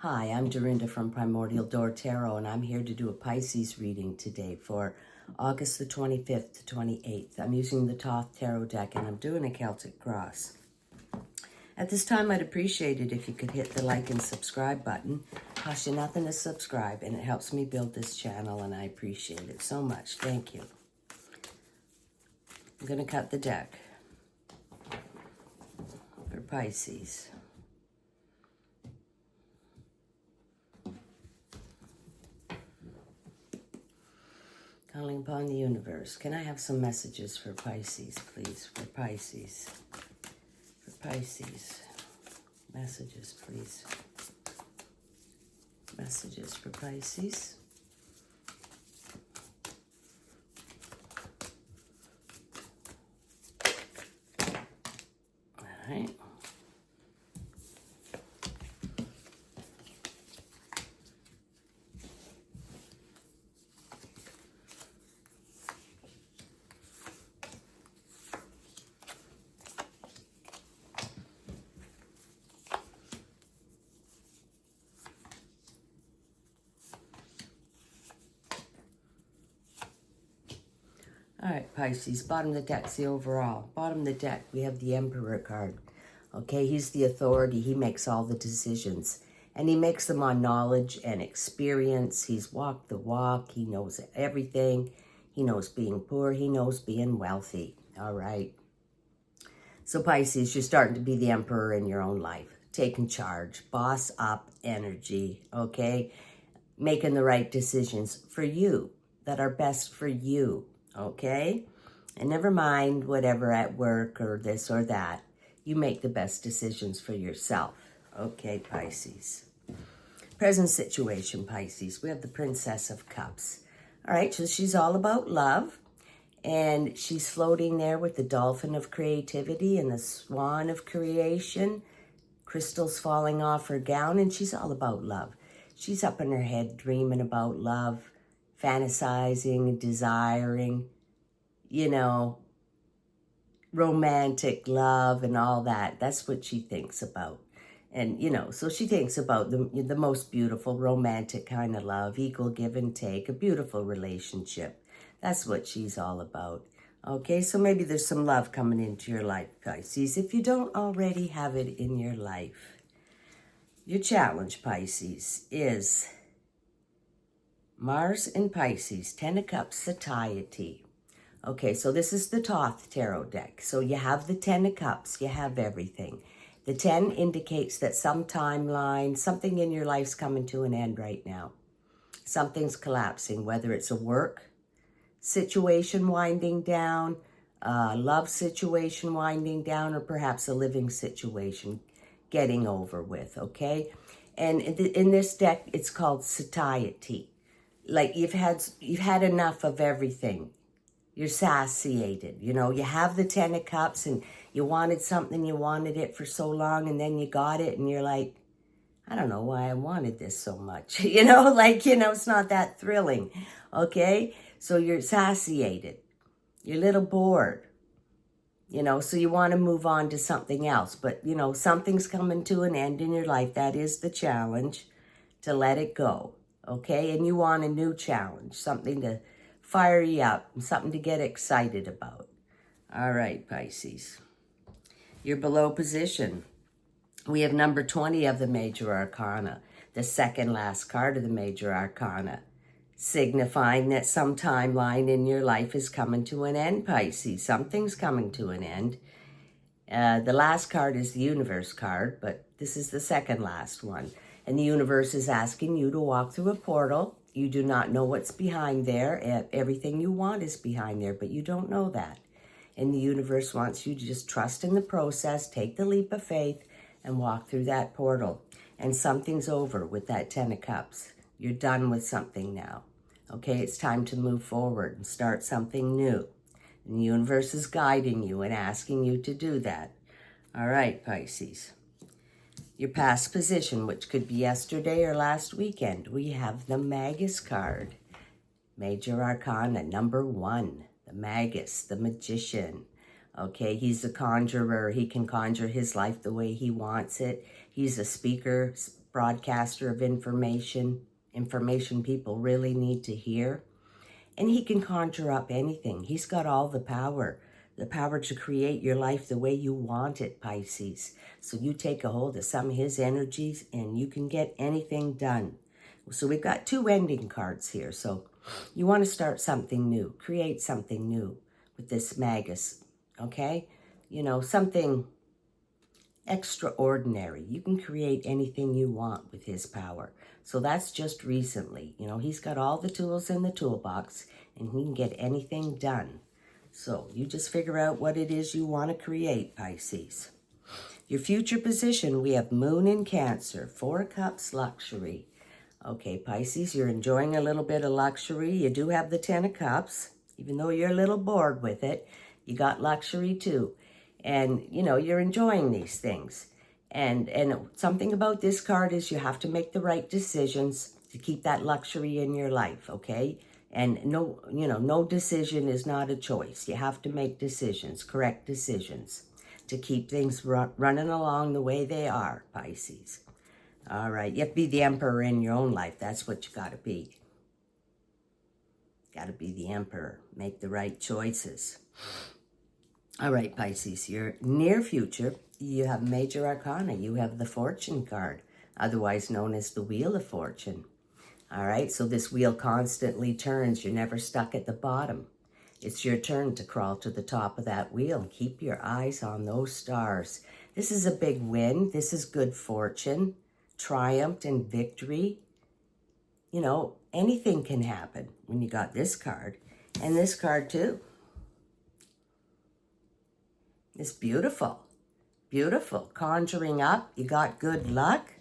Hi, I'm Dorinda from PrimordialDor Tarot, and I'm here to do a Pisces reading today for August the 25th to 28th. I'm using the Thoth Tarot deck, and I'm doing a Celtic cross. At this time, I'd appreciate it if you could hit the like and subscribe button. Costs you nothing to subscribe, and it helps me build this channel, and I appreciate it so much. Thank you. I'm going to cut the deck for Pisces. Calling upon the universe. Can I have some messages for Pisces, please? For Pisces. For Pisces. Messages, please. Messages for Pisces. All right. All right, Pisces, bottom of the deck's the overall. Bottom of the deck, we have the Emperor card. Okay, he's the authority. He makes all the decisions. And he makes them on knowledge and experience. He's walked the walk. He knows everything. He knows being poor. He knows being wealthy. All right. So, Pisces, you're starting to be the emperor in your own life. Taking charge. Boss up energy. Okay? Making the right decisions for you that are best for you. Okay? And never mind whatever at work or this or that. You make the best decisions for yourself. Okay, Pisces. Present situation, Pisces. We have the Princess of Cups. All right, so she's all about love. And she's floating there with the dolphin of creativity and the swan of creation. Crystals falling off her gown. And she's all about love. She's up in her head dreaming about love, fantasizing, desiring, you know, romantic love and all that. That's what she thinks about. And, you know, so she thinks about the most beautiful romantic kind of love, equal give and take, a beautiful relationship. That's what she's all about. Okay, so maybe there's some love coming into your life, Pisces, if you don't already have it in your life. Your challenge, Pisces, is Mars in Pisces, 10 of Cups, satiety. Okay, so this is the Thoth Tarot deck. So you have the 10 of Cups, you have everything. The 10 indicates that some timeline, something in your life's coming to an end right now. Something's collapsing, whether it's a work situation winding down, a love situation winding down, or perhaps a living situation getting over with, okay? And in this deck, it's called satiety. Like you've had enough of everything. You're satiated, you know, you have the 10 of Cups and you wanted something, you wanted it for so long and then you got it and you're like, I don't know why I wanted this so much, you know, like, you know, it's not that thrilling, okay? So you're satiated, you're a little bored, you know, so you want to move on to something else, but, you know, something's coming to an end in your life. That is the challenge, to let it go, okay? And you want a new challenge, something to fire you up, something to get excited about. All right, Pisces. You're below position. We have number 20 of the Major Arcana, the second last card of the Major Arcana, signifying that some timeline in your life is coming to an end, Pisces. Something's coming to an end. The last card is the Universe card, but this is the second last one. And the universe is asking you to walk through a portal. You do not know what's behind there. Everything you want is behind there, but you don't know that. And the universe wants you to just trust in the process, take the leap of faith, and walk through that portal. And something's over with that 10 of Cups. You're done with something now. Okay, it's time to move forward and start something new. And the universe is guiding you and asking you to do that. All right, Pisces. Your past position, which could be yesterday or last weekend, we have the Magus card. Major Arcana, number 1. The Magus, the Magician. Okay, he's a conjurer. He can conjure his life the way he wants it. He's a speaker, broadcaster of information people really need to hear. And he can conjure up anything. He's got all the power to create your life the way you want it, Pisces. So you take a hold of some of his energies and you can get anything done. So we've got 2 ending cards here. So you want to start something new, create something new with this Magus, okay? You know, something extraordinary. You can create anything you want with his power. So that's just recently. You know, he's got all the tools in the toolbox and he can get anything done. So you just figure out what it is you want to create, Pisces. Your future position, we have Moon in Cancer, 4 Cups, luxury. Okay, Pisces, you're enjoying a little bit of luxury. You do have the 10 of Cups. Even though you're a little bored with it, you got luxury too. And, you know, you're enjoying these things. And something about this card is you have to make the right decisions to keep that luxury in your life, okay? And no decision is not a choice. You have to make decisions, correct decisions, to keep things running along the way they are, Pisces. All right, you have to be the emperor in your own life. That's what you got to be. Got to be the emperor. Make the right choices. All right, Pisces, your near future, you have major arcana. You have the Fortune card, otherwise known as the Wheel of Fortune. All right, so this wheel constantly turns. You're never stuck at the bottom. It's your turn to crawl to the top of that wheel. Keep your eyes on those stars. This is a big win. This is good fortune, triumph, and victory. You know, anything can happen when you got this card. And this card too. It's beautiful. Beautiful. Conjuring up. You got good luck.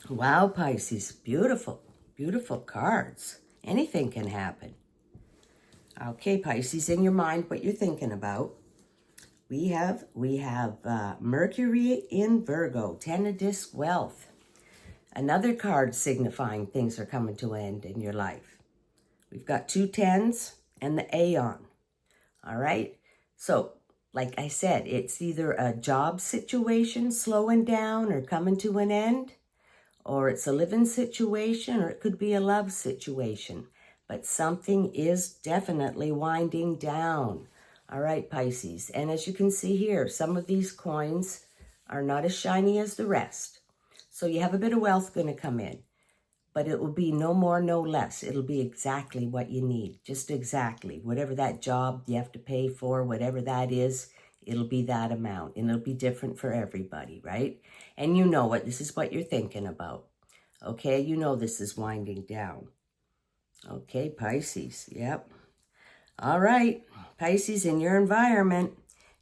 Wow, Pisces. Beautiful. Beautiful cards. Anything can happen. Okay, Pisces, in your mind, what you're thinking about. We have Mercury in Virgo, 10 of Disc, wealth. Another card signifying things are coming to an end in your life. We've got 2 10s and the Aeon. All right? So, like I said, it's either a job situation slowing down or coming to an end, or it's a living situation, or it could be a love situation. But something is definitely winding down. All right, Pisces. And as you can see here, some of these coins are not as shiny as the rest. So you have a bit of wealth going to come in. But it will be no more, no less. It'll be exactly what you need. Just exactly. Whatever that job you have to pay for, whatever that is, it'll be that amount. And it'll be different for everybody, right? And you know what. This is what you're thinking about. Okay? You know this is winding down. Okay, Pisces. Yep. All right. Pisces, in your environment,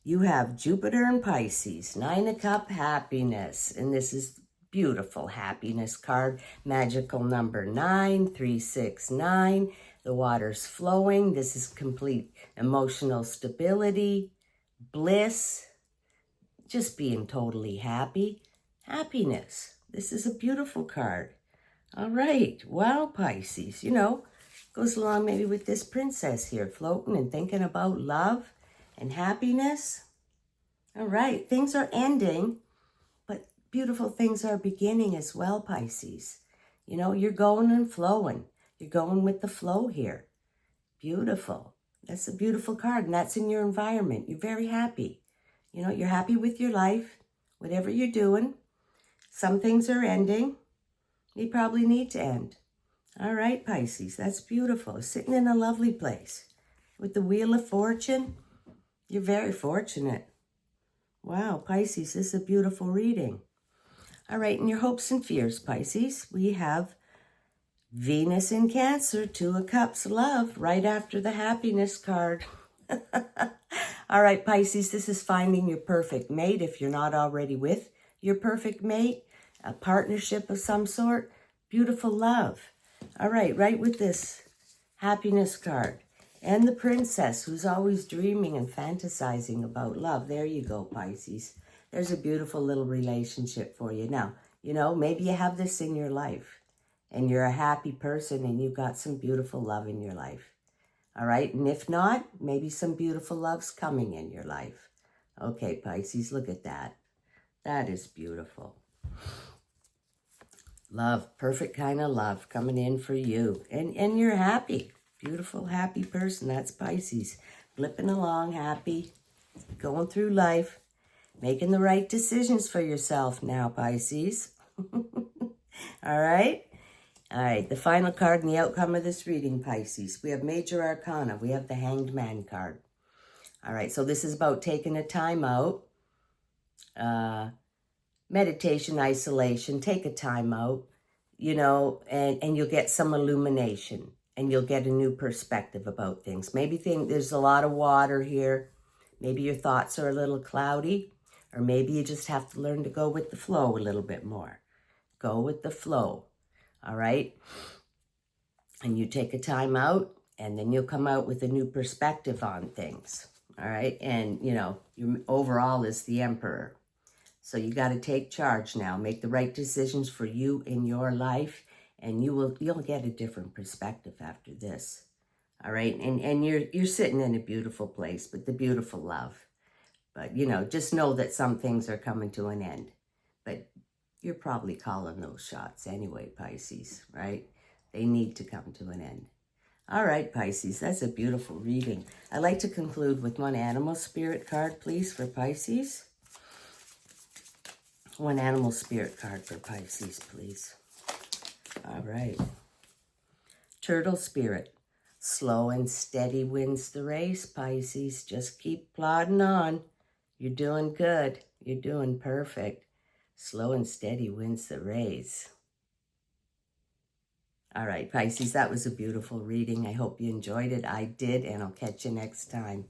you have Jupiter and Pisces. 9 of Cups, happiness. And this is beautiful happiness card. Magical number 9, 369. The water's flowing. This is complete emotional stability, bliss, just being totally happy. Happiness. This is a beautiful card. All right. Wow, Pisces. You know, goes along maybe with this princess here, floating and thinking about love and happiness. All right. Things are ending, but beautiful things are beginning as well, Pisces. You know, you're going and flowing. You're going with the flow here. Beautiful. That's a beautiful card, and that's in your environment. You're very happy. You know, you're happy with your life, whatever you're doing. Some things are ending. They probably need to end. All right, Pisces, that's beautiful. Sitting in a lovely place. With the Wheel of Fortune, you're very fortunate. Wow, Pisces, this is a beautiful reading. All right, in your hopes and fears, Pisces, we have Venus in Cancer, 2 of Cups, love, right after the happiness card. All right, Pisces, this is finding your perfect mate if you're not already with your perfect mate, a partnership of some sort, beautiful love. All right, right with this happiness card. And the princess who's always dreaming and fantasizing about love. There you go, Pisces. There's a beautiful little relationship for you. Now, you know, maybe you have this in your life and you're a happy person and you've got some beautiful love in your life. All right, and if not, maybe some beautiful love's coming in your life. Okay, Pisces, look at that. That is beautiful. Love, perfect kind of love coming in for you. And you're happy. Beautiful, happy person. That's Pisces. Blipping along, happy, going through life, making the right decisions for yourself now, Pisces. All right? All right, the final card and the outcome of this reading, Pisces. We have Major Arcana. We have the Hanged Man card. All right, so this is about taking a time out. Meditation, isolation, take a time out, you know, and you'll get some illumination and you'll get a new perspective about things. Maybe there's a lot of water here. Maybe your thoughts are a little cloudy, or maybe you just have to learn to go with the flow a little bit more. Go with the flow, all right? And you take a time out, and then you'll come out with a new perspective on things, all right? And, you know, your overall is the Emperor. So you got to take charge now. Make the right decisions for you in your life, and you'll get a different perspective after this. All right? And you're sitting in a beautiful place with the beautiful love. But, you know, just know that some things are coming to an end. But you're probably calling those shots anyway, Pisces, right? They need to come to an end. All right, Pisces, that's a beautiful reading. I'd like to conclude with one animal spirit card, please, for Pisces. One animal spirit card for Pisces, please. All right. Turtle spirit. Slow and steady wins the race, Pisces. Just keep plodding on. You're doing good. You're doing perfect. Slow and steady wins the race. All right, Pisces, that was a beautiful reading. I hope you enjoyed it. I did, and I'll catch you next time.